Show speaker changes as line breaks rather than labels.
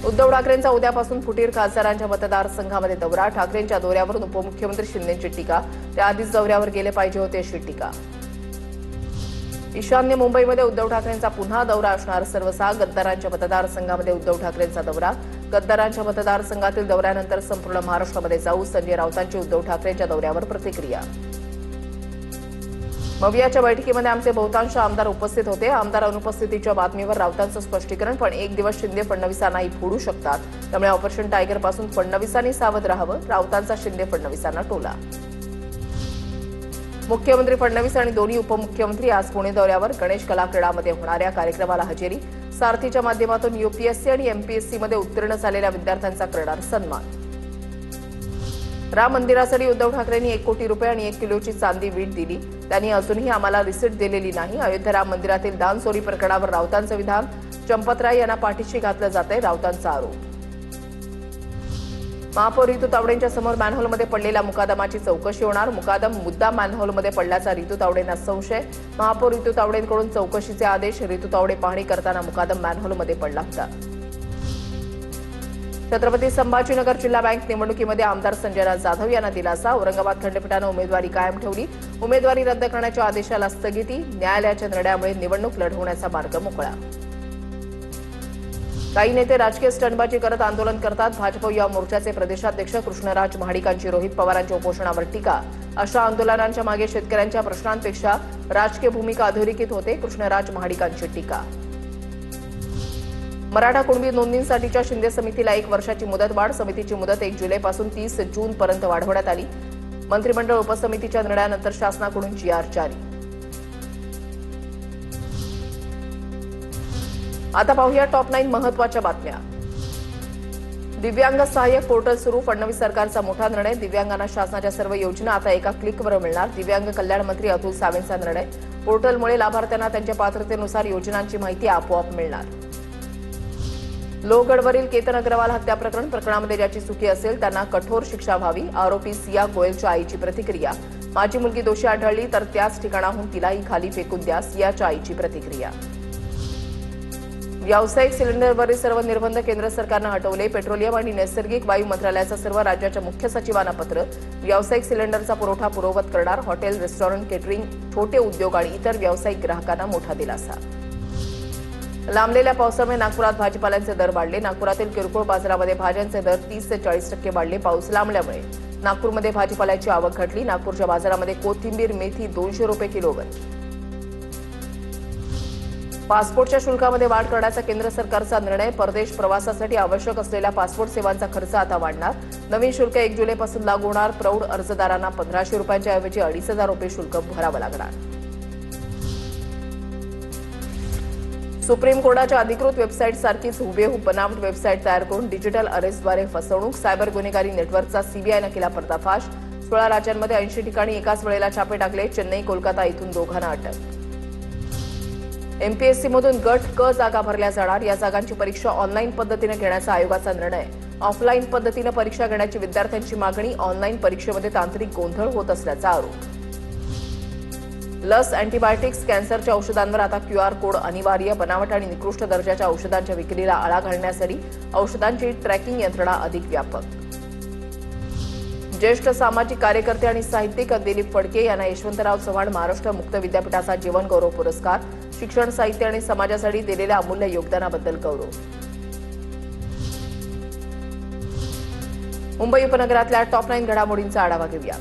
उद्धव ठाकरेंचा उद्यापासून फुटीर खासदारांच्या मतदारसंघामध्ये दौरा. ठाकरेंच्या दौऱ्यावरून उपमुख्यमंत्री शिंदेंची टीका. त्याआधीच दौऱ्यावर गेले पाहिजे होते अशी टीका. ईशान्य मुंबईमध्ये उद्धव ठाकरेंचा पुन्हा दौरा असणार. सर्वसा गद्दारांच्या मतदारसंघामध्ये उद्धव ठाकरेंचा दौरा. गद्दारांच्या मतदारसंघातील दौऱ्यानंतर संपूर्ण महाराष्ट्रामध्ये जाऊ. संजय राऊतांची उद्धव ठाकरेंच्या दौऱ्यावर प्रतिक्रिया. मवियाच्या बैठकीमध्ये आमचे बहुतांश आमदार उपस्थित होते. आमदार अनुपस्थितीच्या बातमीवर राऊतांचं स्पष्टीकरण. पण एक दिवस शिंदे फडणवीसांनाही फोडू शकतात, त्यामुळे ऑपरेशन टायगर पासून फडणवीसांनी सावध राहावं. राऊतांचा शिंदे फडणवीसांना टोला. मुख्यमंत्री फडणवीस आणि दोन्ही उपमुख्यमंत्री आज पुणे दौऱ्यावर. गणेश कला क्रीडामध्ये होणाऱ्या कार्यक्रमाला हजेरी. सारथीच्या माध्यमातून यूपीएससी आणि एमपीएससी मध्ये उत्तीर्ण झालेल्या विद्यार्थ्यांचा करणार सन्मान. राम मंदिरासाठी उद्धव ठाकरेंनी 1 कोटी रुपये आणि 1 किलोची चांदी वीट दिली. त्यांनी अजूनही आम्हाला रिसीट दिलेली नाही. अयोध्या राम मंदिरातील दान चोरी प्रकरणावर राऊतांचं विधान. चंपतराय यांना पाठीशी घातलं जातंय, राऊतांचा आरोप. महापौर रितू तावडेंच्या समोर मॅनहोलमध्ये पडलेल्या मुकादमाची चौकशी होणार. मुकादम मुद्दा मॅनहोलमध्ये पडल्याचा रितू तावडेंना संशय. महापौर रितू तावडेंकडून चौकशीचे आदेश. रितू तावडे पाहणी करताना मुकादम मॅनहोलमध्ये पडला होता. छत्रपती संभाजीनगर जिल्हा बँक निवडणुकीमध्ये आमदार संजयराज जाधव यांना दिलासा. औरंगाबाद खंडपीठानं उमेदवारी कायम ठेवली. उमेदवारी रद्द करण्याच्या आदेशाला स्थगिती. न्यायालयाच्या निर्णयामुळे निवडणूक लढवण्याचा मार्ग मोकळा. काही नेते राजकीय स्टंटबाजी करत आंदोलन करतात. भाजप युवा मोर्चाचे प्रदेशाध्यक्ष कृष्णराज महाडिकांची रोहित पवारांच्या उपोषणावर टीका. अशा आंदोलनांच्या मागे शेतकऱ्यांच्या प्रश्नांपेक्षा राजकीय भूमिका अधोरेखित होते. कृष्णराज महाडिकांची टीका. मराठा कुणबी नोंदणीसाठीच्या शिंदे समितीला 1 वर्षाची मुदतवाढ. समितीची मुदत 1 जुलैपासून 30 जूनपर्यंत वाढवण्यात आली. मंत्रिमंडळ उपसमितीच्या निर्णयानंतर शासनाकडून जीआर जारी. आता पाहूया टॉप 9 महत्त्वाच्या बातम्या. दिव्यांग सहाय्यक पोर्टल सुरू. फडणवीस सरकारचा मोठा निर्णय. दिव्यांगांना शासनाच्या सर्व योजना आता एका क्लिकवर मिळणार. दिव्यांग कल्याण मंत्री अतुल सावेंचा निर्णय. पोर्टलमुळे लाभार्थ्यांना त्यांच्या पात्रतेनुसार योजनांची माहिती आपोआप मिळणार. लोहगडवरील केतन अग्रवाल हत्या प्रकरणामध्ये ज्याची चुकी असेल त्यांना कठोर शिक्षा व्हावी. आरोपी सिया गोयलच्या आईची प्रतिक्रिया. माझी मुलगी दोषी आढळली तर त्याच ठिकाणाहून तिलाही खाली फेकून द्या. सियाच्या आईची प्रतिक्रिया. व्यावसायिक सिलेंडरवरील सर्व निर्बंध केंद्र सरकारनं हटवले. पेट्रोलियम आणि नैसर्गिक वायू मंत्रालयाचं सर्व राज्याच्या मुख्य सचिवांना पत्र. व्यावसायिक सिलेंडरचा पुरवठा पूर्ववत करणार. हॉटेल, रेस्टॉरंट, केटरिंग, छोटे उद्योग आणि इतर व्यावसायिक ग्राहकांना मोठा दिलासा. लांबलेल्या पावसामुळे नागपुरात भाजीपाल्यांचे दर वाढले. नागपुरातील किरकोळ बाजारामध्ये भाज्यांचे दर 30 ते 40% वाढले. पाऊस लांबल्यामुळे नागपूरमध्ये भाजीपाल्याची आवक घटली. नागपूरच्या बाजारामध्ये कोथिंबीर, मेथी 200 रुपये किलोवर. पासपोर्टच्या शुल्कामध्ये वाढ करण्याचा केंद्र सरकारचा निर्णय. परदेश प्रवासासाठी आवश्यक असलेल्या पासपोर्ट सेवांचा खर्च आता वाढणार. नवीन शुल्क 1 जुलैपासून लागू होणार. प्रौढ अर्जदारांना 1500 रुपयांच्या ऐवजी 2500 रुपये शुल्क भरावं लागणार. सुप्रीम कोर्टाच्या अधिकृत वेबसाईटसारखीच हुबेहूब बनावट वेबसाईट तयार करून डिजिटल अरेस्टद्वारे फसवणूक. सायबर गुन्हेगारी नेटवर्कचा सीबीआयनं केला पर्दाफाश. 16 राज्यांमध्ये 80 ठिकाणी एकाच वेळेला छापे टाकले. चेन्नई, कोलकाता इथून दोघांना अटक. एमपीएससीमधून गट क जागा भरल्या जाणार. या जागांची परीक्षा ऑनलाईन पद्धतीने घेण्याचा आयोगाचा निर्णय. ऑफलाईन पद्धतीने परीक्षा घेण्याची विद्यार्थ्यांची मागणी. ऑनलाईन परीक्षेमध्ये तांत्रिक गोंधळ होत असल्याचा आरोप. लस, अँटीबायोटिक्स, कॅन्सरच्या औषधांवर आता क्यूआर कोड अनिवार्य. बनावट आणि निकृष्ट दर्जाच्या औषधांच्या विक्रीला आळा घालण्यासाठी औषधांची ट्रॅकिंग यंत्रणा अधिक व्यापक. ज्येष्ठ सामाजिक कार्यकर्ते आणि साहित्यिक दिलीप फडके यांना यशवंतराव चव्हाण महाराष्ट्र मुक्त विद्यापीठाचा जीवन गौरव पुरस्कार. शिक्षण, साहित्य आणि समाजासाठी दिलेल्या अमूल्य योगदानाबद्दल गौरव. मुंबई उपनगरातल्या टॉप 9 घडामोडींचा आढावा घेऊया.